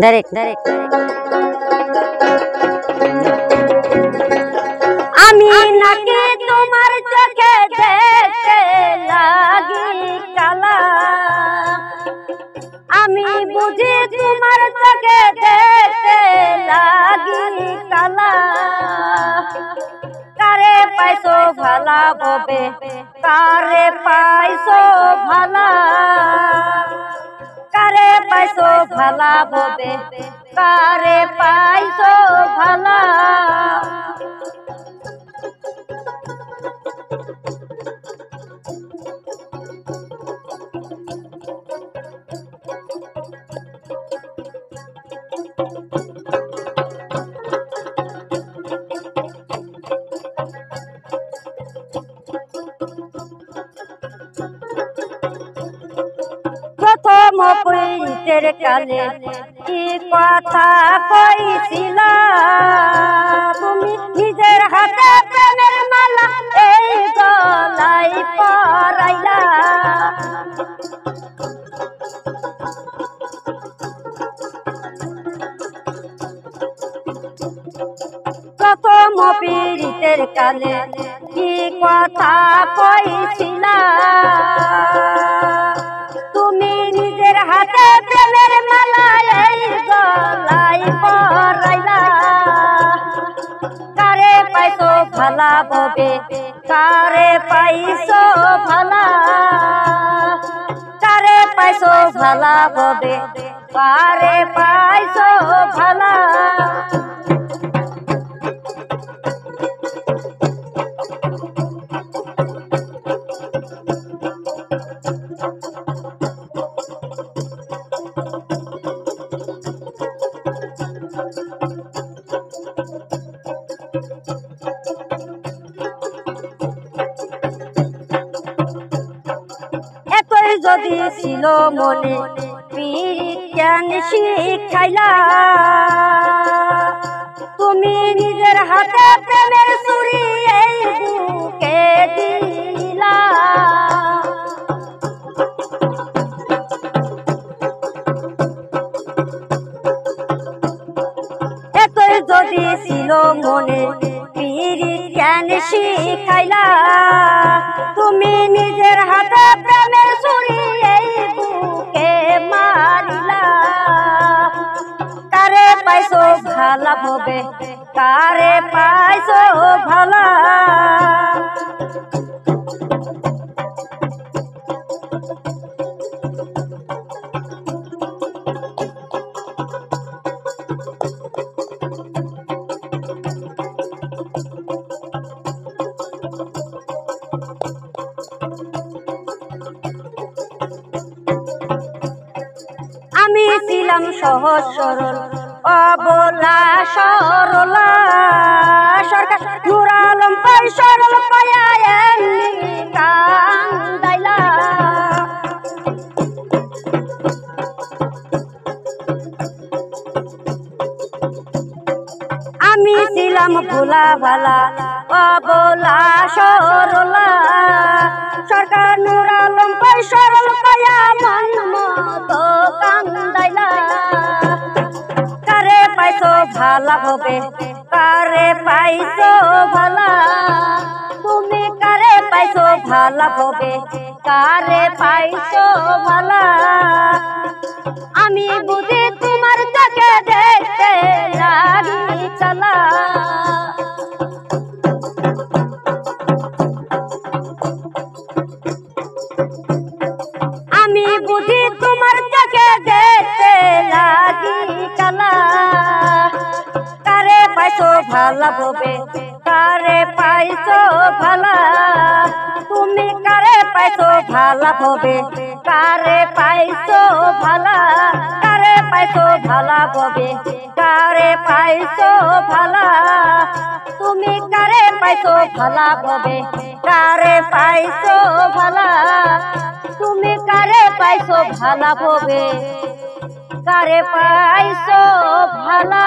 Direct আমি নাকি তোমার চোখে দেখতে লাগি কালা, আমি বুঝি তোমার চোখে দেখতে লাগি কালা। কারে পাইছো ভালা ববে, কারে পাইছো ভালা, কারে পাইছো ভালা ববে, কারে পাইছো ভালা। প্রথম পীড়িতের কালে কি কথা কইছিলা, তুমি নিজের হাতে প্রেমের মালা এই গলায় পরাইলা। প্রথম পীড়িতের কালে কি কথা কইছিলা, তুমি নিজের হাতে প্রেমের মালা এই গলায় পরাইলা। কারে পাইছো ভালা ববে, কারে পাইছো ভালা, কারে পাইছো ভালা ববে, কারে পাইছো ভালা। এতই যদি ছিল মনে পীড়িত কেন শিখাইলা, তুমি নিজের হাতে প্রেমের ছুরি এই বুকে দিলা। এতই যদি ছিল মনে পীড়িত কেন শিখাইলা, তুমি নিজের হাতে প্রেমের ছুরি এই বুকে মারিলা। কারে পাইছো ভালা ববে, কারে পাইছো ভালা। আমি ছিলাম সহজ সরল অবলা সরলা, সরকার নূর আলম পাই সরল পায়া এমনি কান্দাইলা। আমি ছিলাম ভোলা ভালা অবলা সরলা, সরকার নূর আলম পাই সরল পায়া মন মতো কান্দাইলা। কারে পাইছো ভালা ববে, কারে পাইছো ভালা, তুমি কারে পাইছো ভালা ববে, কারে পাইছো ভালা। আমি বুঝি তোমার চোখে দেখতে লাগি কালা, আমি বুঝি তোমার চোখে দেখতে লাগি কালা। কারে পাইছো ভালা ববে, কারে পাইছো ভালা, তুমি কারে পাইছো ভালা ববে, কারে পাইছো ভালা। কারে পাইছো ভালা ববে, কারে পাইছো ভালা, তুমি কারে পাইছো ভালা ববে, কারে পাইছো ভালা। তুমি কারে পাইছো ভালা ববে, কারে পাইছো ভালা।